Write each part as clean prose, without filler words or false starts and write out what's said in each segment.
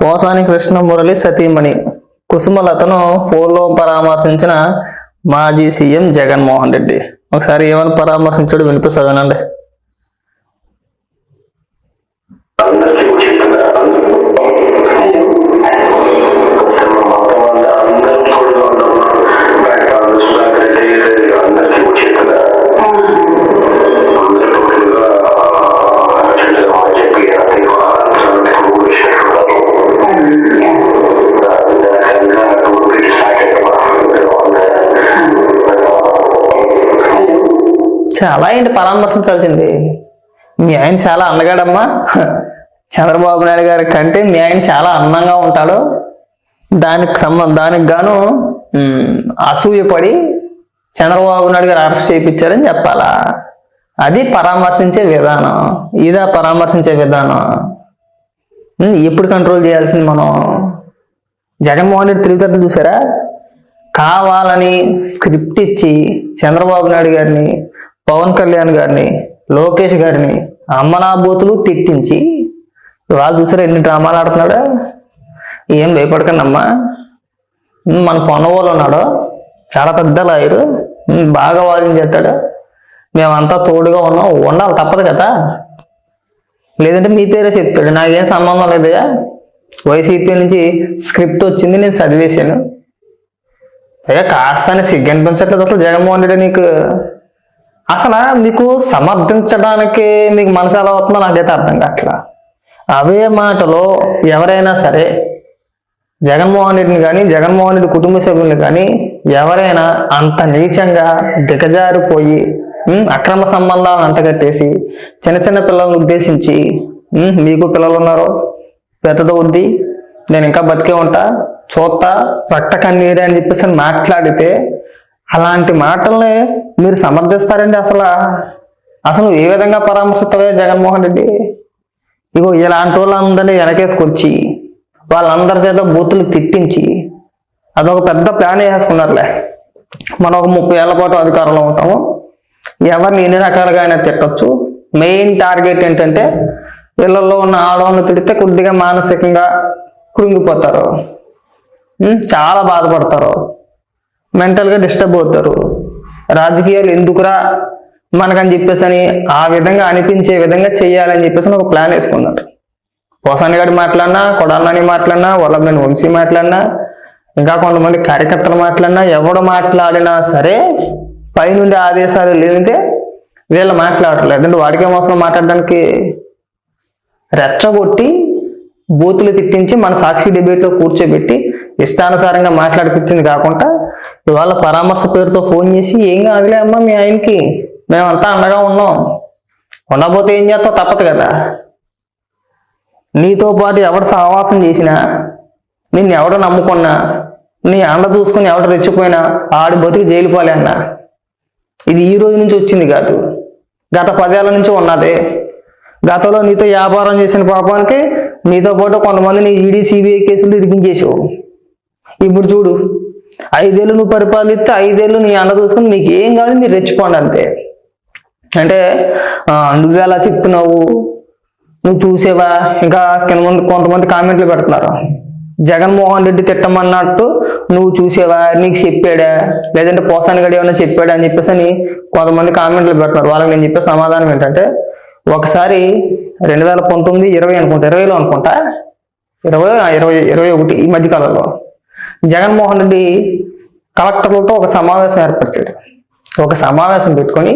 పోసాని కృష్ణమురళి సతీమణి కుసుమలతను ఫోన్లో పరామర్శించిన మాజీ సీఎం జగన్మోహన్ రెడ్డి. ఒకసారి ఏమని పరామర్శించాడు వినిపిస్తా వినండి. చాలా ఏంటి పరామర్శించాల్సింది? మీ ఆయన చాలా అందగాడమ్మా, చంద్రబాబు నాయుడు గారి కంటే మీ ఆయన చాలా అందంగా ఉంటాడు, దానికి గాను అసూయపడి చంద్రబాబు నాయుడు గారు అరెస్ట్ చేయించారని చెప్పాలా? అది పరామర్శించే విధానం? ఇదా పరామర్శించే విధానం? ఎప్పుడు కంట్రోల్ చేయాల్సింది మనం? జగన్మోహన్ రెడ్డి తెలివితేటలు చూసారా? కావాలని స్క్రిప్ట్ ఇచ్చి చంద్రబాబు నాయుడు గారిని, పవన్ కళ్యాణ్ గారిని, లోకేష్ గారిని అమ్మనాబూతులు తిట్టించి వాళ్ళు చూసారా ఎన్ని డ్రామాలు ఆడుతున్నాడా? ఏం భయపడకండి అమ్మా. మన పొన్నవాళ్ళు ఉన్నాడు, చాలా పెద్ద లాయరు, బాగా వాదించి చేస్తాడు. మేమంతా తోడుగా ఉండాలి, తప్పదు కదా. లేదంటే మీ పేరే చెప్తాడు, నాకేం సంబంధం లేదయా, వైసీపీ నుంచి స్క్రిప్ట్ వచ్చింది నేను చదివేశాను. అయ్యా కాస్త అని సిగ్గు అనిపించట్లేదు అసలు జగన్మోహన్ రెడ్డి నీకు? అసలు మీకు సమర్థించడానికి మీకు మనసు ఎలా అవుతుందో నాకైతే అర్థం కావట్లా. అవే మాటలో ఎవరైనా సరే జగన్మోహన్ రెడ్డిని కానీ, జగన్మోహన్ రెడ్డి కుటుంబ సభ్యుల్ని కానీ ఎవరైనా అంత నీచంగా దిగజారిపోయి అక్రమ సంబంధాలను అంటగట్టేసి చిన్న చిన్న పిల్లలను ఉద్దేశించి మీకు పిల్లలు ఉన్నారు, పెద్దది వద్ది, నేను ఇంకా బతికే ఉంటా, చూస్తా, రక్త కన్నీరే అని చెప్పేసి మాట్లాడితే అలాంటి మాటల్ని మీరు సమర్థిస్తారండి? అసలు ఏ విధంగా పరామర్శిస్తావే జగన్మోహన్ రెడ్డి? ఇగో ఇలాంటి వాళ్ళందరినీ వెనకేసుకొచ్చి వాళ్ళందరి చేత బూతులు తిట్టించి అదొక పెద్ద ప్లాన్ వేసేసుకున్నారులే. మనం ఒక 30 ఏళ్ల పాటు అధికారంలో ఉంటాము, ఎవరిని ఎన్ని రకాలుగా అయినా తిట్టచ్చు. మెయిన్ టార్గెట్ ఏంటంటే వీళ్ళల్లో ఉన్న ఆడవాళ్ళని తిడితే కొద్దిగా మానసికంగా కృంగిపోతారు, చాలా బాధపడతారు, మెంటల్గా డిస్టర్బ్ అవుతారు. రాజకీయాలు ఎందుకురా మనకని చెప్పేసి అని ఆ విధంగా అనిపించే విధంగా చెయ్యాలని చెప్పేసి ఒక ప్లాన్ వేసుకున్నారు. పోసాని గారి మాట్లాడినా, కొడాలని మాట్లాడినా, వల్లభనేని వంశీ మాట్లాడినా, ఇంకా కొంతమంది కార్యకర్తలు మాట్లాడినా, ఎవడు మాట్లాడినా సరే పైనుండి ఆదేశాలు లేదంటే వీళ్ళు మాట్లాడట్లేదు. అంటే వాడికే మోసం మాట్లాడడానికి రెచ్చగొట్టి బూతులు తిట్టించి మన సాక్షి డిబేట్లో కూర్చోబెట్టి ఇష్టానుసారంగా మాట్లాడిపించింది కాకుండా ఇవాళ పరామర్శ పేరుతో ఫోన్ చేసి ఏం కాదులే అమ్మా మీ ఆయనకి, మేమంతా అండగా ఉన్నాం, ఉండబోతే ఏం చేస్తావు, తప్పదు కదా. నీతో పాటు ఎవడు సహవాసం చేసినా, నిన్ను ఎవడు నమ్ముకున్నా, నీ అండ చూసుకుని ఎవడు రెచ్చిపోయినా ఆడి బతికి జైలు పోలే అన్నా. ఇది ఈ రోజు నుంచి వచ్చింది కాదు, గత 10 ఏళ్ల నుంచి ఉన్నదే. గతంలో నీతో వ్యాపారం చేసిన పాపానికి నీతో పాటు కొంతమందిని ఈడీ సిబిఐ కేసులు ఇరికించేసావు. ఇప్పుడు చూడు, 5 ఏళ్ళు నువ్వు పరిపాలిస్తే 5 ఏళ్ళు నీ అండ చూసుకుని నీకు ఏం కాదు, మీరు రెచ్చిపోండి అంతే. అంటే నువ్వు ఎలా చెప్తున్నావు, నువ్వు చూసేవా? ఇంకా కొంతమంది కామెంట్లు పెడుతున్నారు, జగన్మోహన్ రెడ్డి తిట్టమన్నట్టు నువ్వు చూసేవా, నీకు చెప్పాడా, లేదంటే పోసాని గడి ఏమన్నా చెప్పాడా అని చెప్పేసి అని కొంతమంది కామెంట్లు పెడుతున్నారు. వాళ్ళకి నేను చెప్పే సమాధానం ఏంటంటే, ఒకసారి 2019, 20 అనుకుంటా, 20లో అనుకుంటా, 21 ఈ మధ్యకాలంలో జగన్మోహన్ రెడ్డి కలెక్టర్లతో ఒక సమావేశం ఏర్పరిచాడు. ఒక సమావేశం పెట్టుకొని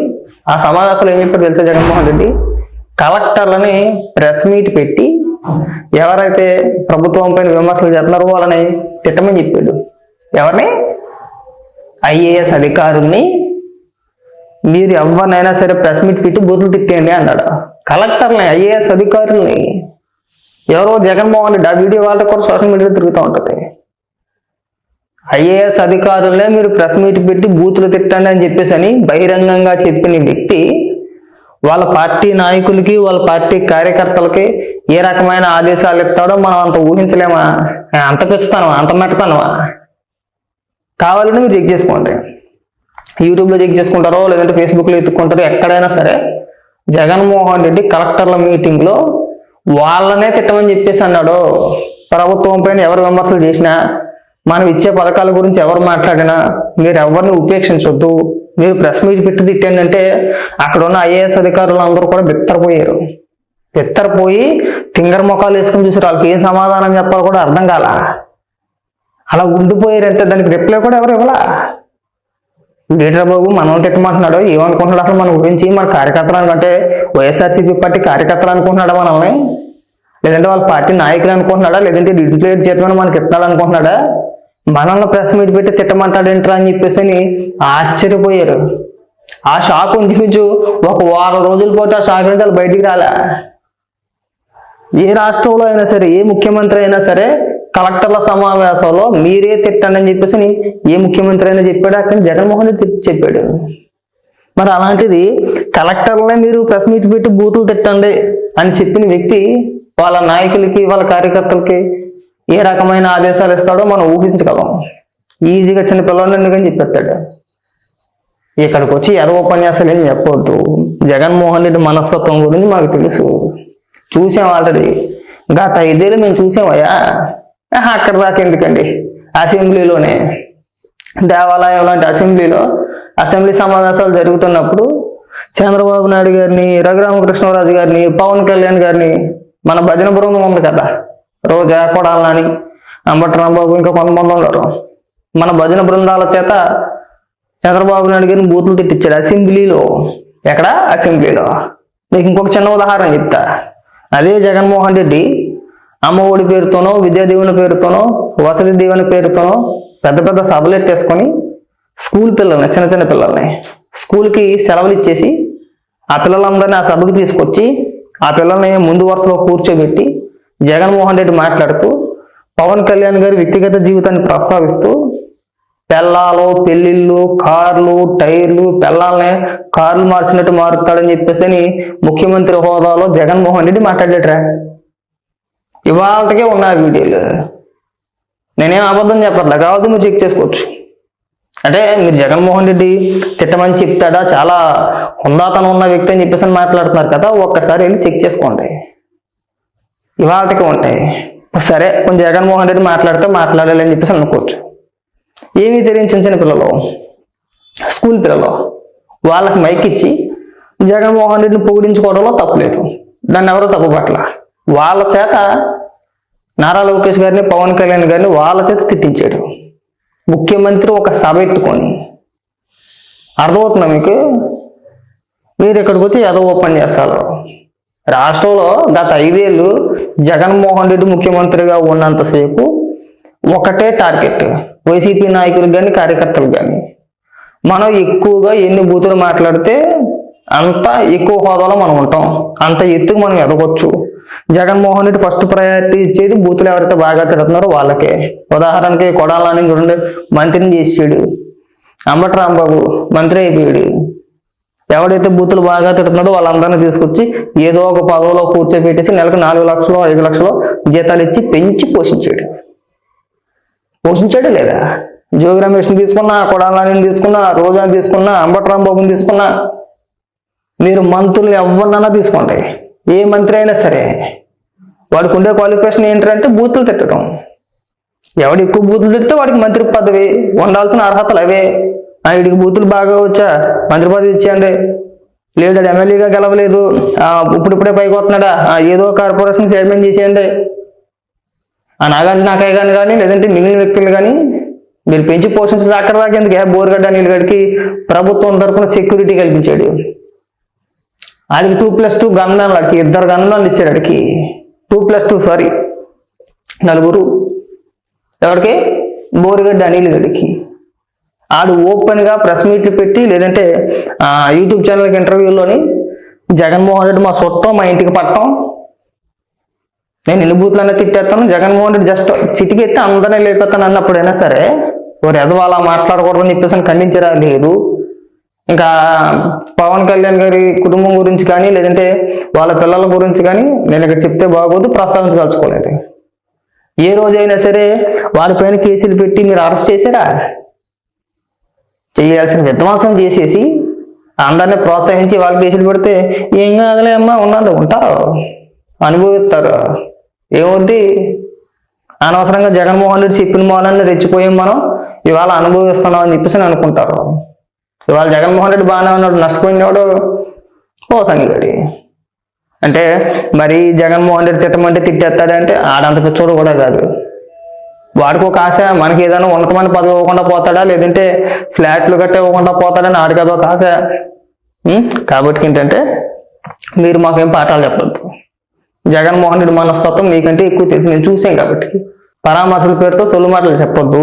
ఆ సమావేశంలో ఏం చెప్పాడు తెలుసా జగన్మోహన్ రెడ్డి? కలెక్టర్లని ప్రెస్ మీట్ పెట్టి ఎవరైతే ప్రభుత్వం పైన విమర్శలు చేస్తున్నారో వాళ్ళని తిట్టమని చెప్పాడు. ఎవరిని? IAS అధికారుల్ని మీరు ఎవరినైనా సరే ప్రెస్ మీట్ పెట్టి బూతులు తిట్టేయండి అన్నాడు. కలెక్టర్ని, IAS అధికారుల్ని. ఎవరో జగన్మోహన్ రెడ్డి, ఆ వీడియో వాళ్ళకి కూడా సోషల్ మీడియాలో తిరుగుతూ ఉంటుంది. IAS అధికారులనే మీరు ప్రెస్ మీట్ పెట్టి బూతులు తిట్టండి అని చెప్పేసి అని బహిరంగంగా చెప్పిన వ్యక్తి వాళ్ళ పార్టీ నాయకులకి, వాళ్ళ పార్టీ కార్యకర్తలకి ఏ రకమైన ఆదేశాలు ఇస్తాడో మనం అంత ఊహించలేమా? అంత పెంచుతానవా, అంత మెట్టతానవా? కావాలని మీరు చెక్ చేసుకోండి. యూట్యూబ్లో చెక్ చేసుకుంటారో లేదంటే ఫేస్బుక్లో ఎత్తుక్కుంటారో, ఎక్కడైనా సరే జగన్మోహన్ రెడ్డి కలెక్టర్ల మీటింగ్లో వాళ్ళనే తిట్టమని చెప్పేసి అన్నాడు. ప్రభుత్వం పైన ఎవరు విమర్శలు చేసినా, మనం ఇచ్చే పథకాల గురించి ఎవరు మాట్లాడినా మీరు ఎవరిని ఉపేక్షించొద్దు. మీరు ప్రెస్ మీట్ పెట్టి తిట్టండి అక్కడ ఉన్న ఐఏఎస్ అధికారులు అందరూ కూడా బిత్తరపోయారు. బిత్తరపోయి తింగర ముఖాలు వేసుకుని చూసారు. వాళ్ళకి ఏం సమాధానం చెప్పాలో కూడా అర్థం కాల. అలా ఉండిపోయారంటే దానికి రిప్లై కూడా ఎవరు ఇవ్వాల. లీడర్ బాబు మనం తిట్టమంటున్నాడు, ఏమనుకుంటున్నాడు అసలు మన గురించి? మన కార్యకర్తలు అంటే వైఎస్ఆర్సీపీ పార్టీ కార్యకర్తలు అనుకుంటున్నాడా మనల్ని? లేదంటే వాళ్ళ పార్టీ నాయకులు అనుకుంటున్నాడా? లేదంటే రిటైర్ జీతం మనకి ఇస్తున్నాడు అనుకుంటున్నాడా? మనల్ని ప్రెస్ మీట్ పెట్టి తిట్టమంటాడేంట్రా అని చెప్పేసి ఆశ్చర్యపోయారు. ఆ షాక్ ఇంచుమించు ఒక వారం రోజుల పాటు ఆ షాక్ నుంచి వాళ్ళు బయటికి రాలే. ఏ రాష్ట్రంలో అయినా సరే, ఏ ముఖ్యమంత్రి అయినా సరే కలెక్టర్ల సమావేశంలో మీరే తిట్టండి అని చెప్పేసి ఏ ముఖ్యమంత్రి అయినా చెప్పాడు? అక్కడ జగన్మోహన్ రెడ్డి చెప్పాడు. మరి అలాంటిది కలెక్టర్లనే మీరు ప్రెస్ మీట్ పెట్టి బూతులు తిట్టండి అని చెప్పిన వ్యక్తి వాళ్ళ నాయకులకి, వాళ్ళ కార్యకర్తలకి ఏ రకమైన ఆదేశాలు ఇస్తాడో మనం ఊహించగలం. ఈజీగా చిన్న పిల్లవాడిని ఎందుకని చెప్పేస్తాడు. ఇక్కడికి వచ్చి ఉపన్యాసాలు ఏం చెప్పవద్దు. జగన్మోహన్ రెడ్డి మనస్తత్వం గురించి మాకు తెలుసు, చూసాం ఆల్రెడీ. గత 5 ఏళ్ళు మేము చూసామయ్యా. అక్కడ దాకా ఎందుకండి, అసెంబ్లీలోనే, దేవాలయం లాంటి అసెంబ్లీ సమావేశాలు జరుగుతున్నప్పుడు చంద్రబాబు నాయుడు గారిని, రఘురామకృష్ణరాజు గారిని, పవన్ కళ్యాణ్ గారిని, మన భజన బృందం ఉంది కదా, రోజా, కొడాలని, అంబటి రాంబాబు, ఇంకా కొంతమంది ఉన్నారు, మన భజన బృందాల చేత చంద్రబాబు నాయుడు గారిని బూతులు తిట్టించాడు అసెంబ్లీలో. ఎక్కడ? అసెంబ్లీలో. మీకు ఇంకొక చిన్న ఉదాహరణ చెప్తా. అదే జగన్మోహన్ రెడ్డి అమ్మ ఒడి పేరుతోనో, విద్యా దీవెన పేరుతోనో, వసతి దీవెన పేరుతోనో పెద్ద పెద్ద సభలు ఎట్టేసుకొని స్కూల్ పిల్లల్ని, చిన్న చిన్న పిల్లల్ని స్కూల్కి సెలవులు ఇచ్చేసి ఆ పిల్లలందరినీ ఆ సభకు తీసుకొచ్చి ఆ పిల్లల్ని ముందు వరుసలో కూర్చోబెట్టి జగన్మోహన్ రెడ్డి మాట్లాడుతూ పవన్ కళ్యాణ్ గారి వ్యక్తిగత జీవితాన్ని ప్రస్తావిస్తూ పెళ్ళాలు, పెళ్లిళ్ళు, కార్లు, టైర్లు, పెళ్ళాలనే కార్లు మార్చినట్టు మారుతాడని చెప్పేసి ముఖ్యమంత్రి హోదాలో జగన్మోహన్ రెడ్డి మాట్లాడేట్రా. ఇవాళకే ఉన్న వీడియోలు. నేనేం అబద్ధం చెప్పట్లే, కావద్దు మీరు చెక్ చేసుకోవచ్చు. అంటే మీరు జగన్మోహన్ రెడ్డి తిట్టమని చెప్తాడా, చాలా హుందాతనం ఉన్న వ్యక్తి అని చెప్పేసి మాట్లాడుతున్నారు కదా, ఒక్కసారి వెళ్ళి చెక్ చేసుకోండి. ఇవాళకే ఉంటాయి. సరే, కొంచెం జగన్మోహన్ రెడ్డి మాట్లాడాలి అని చెప్పేసి అనుకోవచ్చు. ఏమీ తెలియని చిన్న చిన్న పిల్లలు, స్కూల్ పిల్లలు, వాళ్ళకి మైక్ ఇచ్చి జగన్మోహన్ రెడ్డిని పొగిడించుకోవడంలో తప్పులేదు, దాన్ని ఎవరో తప్పు పట్ల. వాళ్ళ చేత నారా లోకేష్ గారిని, పవన్ కళ్యాణ్ గారిని వాళ్ళ చేత తిట్టించాడు ముఖ్యమంత్రి ఒక సభ ఎత్తుకొని. అర్థమవుతుందా మీకు? మీరు ఇక్కడికి వచ్చి ఏదో ఓపెన్ చేస్తారు. రాష్ట్రంలో గత 5 ఏళ్ళు జగన్మోహన్ రెడ్డి ముఖ్యమంత్రిగా ఉన్నంతసేపు ఒకటే టార్గెట్, వైసీపీ నాయకులకు కానీ, కార్యకర్తలకు కానీ, మనం ఎక్కువగా ఎన్ని బూతులు మాట్లాడితే అంత ఎక్కువ హోదాలో మనం ఉంటాం, అంత ఎత్తుకు మనం ఎదగొచ్చు. జగన్మోహన్ రెడ్డి ఫస్ట్ ప్రయారిటీ ఇచ్చేది బూతులు ఎవరైతే బాగా తిడుతున్నారో వాళ్ళకే. ఉదాహరణకి కొడాలని చూడండి, మంత్రిని చేసాడు. అంబటి రాంబాబు మంత్రి అయిపోయాడు. ఎవడైతే బూతులు బాగా తిడుతున్నాడో వాళ్ళందరినీ తీసుకొచ్చి ఏదో ఒక పదవిలో కూర్చోబెట్టేసి నెలకు 4 లక్షలు 5 లక్షలు జీతాలు ఇచ్చి పెంచి పోషించాడు లేదా? జోగి రమేష్ని తీసుకున్నా, కొడాలని తీసుకున్నా, రోజాని తీసుకున్నా, అంబటి రాంబాబుని తీసుకున్నా, మీరు మంత్రులు ఎవరినైనా తీసుకోండి, ఏ మంత్రి అయినా సరే వాడికి ఉండే క్వాలిఫికేషన్ ఏంటంటే బూతులు తిట్టడం. ఎవడు ఎక్కువ బూతులు తిడితే వాడికి మంత్రి పదవి, ఉండాల్సిన అర్హతలు అవే. వీడికి బూతులు బాగా వచ్చా, మంత్రి పదవి ఇచ్చేయండి. లేదు ఎమ్మెల్యేగా గెలవలేదు, ఇప్పుడిప్పుడే పైకి వస్తున్నాడా, ఏదో కార్పొరేషన్ చైర్మన్ చేసేయండి. నాగార్జున కానీ లేదంటే మిగిలిన వ్యక్తులు కానీ మీరు పెంచి పోషించిన అక్కడ దాకా ఎందుకు? బోర్గడ్డ నీళ్ళగడికి ప్రభుత్వం తరఫున సెక్యూరిటీ కల్పించాడు. ఆడికి 2+2 గన్మెన్లు, అడికి 2 గన్మెన్లు ఇచ్చారు. అడికి 2+2 సారీ 4. ఎవరికి? బోర్గడ్డ అనిల్ గడికి. ఆడు ఓపెన్ గా ప్రెస్ మీట్లు పెట్టి లేదంటే యూట్యూబ్ ఛానల్కి ఇంటర్వ్యూలోని జగన్మోహన్ రెడ్డి మా చుట్టం, మా ఇంటికి పట్టం, నేను ఎన్ని బూతులన్నా తిట్టేస్తాను, జగన్మోహన్ రెడ్డి జస్ట్ చిటికెత్తి అందరినీ లేపెత్తాను అన్నప్పుడైనా సరే వారు ఎదవ అలా మాట్లాడకూడదని చెప్పేసి ఖండించరా? లేదు. ఇంకా పవన్ కళ్యాణ్ గారి కుటుంబం గురించి కానీ లేదంటే వాళ్ళ పిల్లల గురించి కానీ నేను ఇక్కడ చెప్తే బాగోదు, ప్రస్తావించదలుచుకోలేదు. ఏ రోజైనా సరే వారిపైన కేసులు పెట్టి మీరు అరెస్ట్ చేశారా? చేయాల్సిన విధ్వంసం చేసేసి అందరినీ ప్రోత్సహించి వాళ్ళకి కేసులు పెడితే ఏం కాదులే అమ్మా, ఉంటారు, అనుభవిస్తారు, ఏమవుద్ది? అనవసరంగా జగన్మోహన్ రెడ్డి చెప్పిన మూలాన్ని రెచ్చిపోయాం మనం, ఇవాళ అనుభవిస్తున్నాం అని చెప్పేసి అనుకుంటారు. ఇవాళ జగన్మోహన్ రెడ్డి బాగానే ఉన్నాడు, నష్టపోయినవాడు ఓసంగిగడి. అంటే మరి జగన్మోహన్ రెడ్డి తిట్టమంటే తిట్టేస్తాడంటే ఆడంత పిచ్చోడు కూడా కాదు. వాడికి ఒక ఆశ, మనకి ఏదైనా ఉన్నతమైన పదవి ఇవ్వకుండా పోతాడా, లేదంటే ఫ్లాట్లు గట్టే ఇవ్వకుండా పోతాడని ఆడికి అదొక ఆశ. కాబట్టి ఏంటంటే మీరు మాకేం పాఠాలు చెప్పద్దు. జగన్మోహన్ రెడ్డి మనస్తత్వం మీకంటే ఎక్కువ తెలిసి నేను చూసాం కాబట్టి పరామర్శల పేరుతో సొల్లు మాటలు చెప్పొద్దు.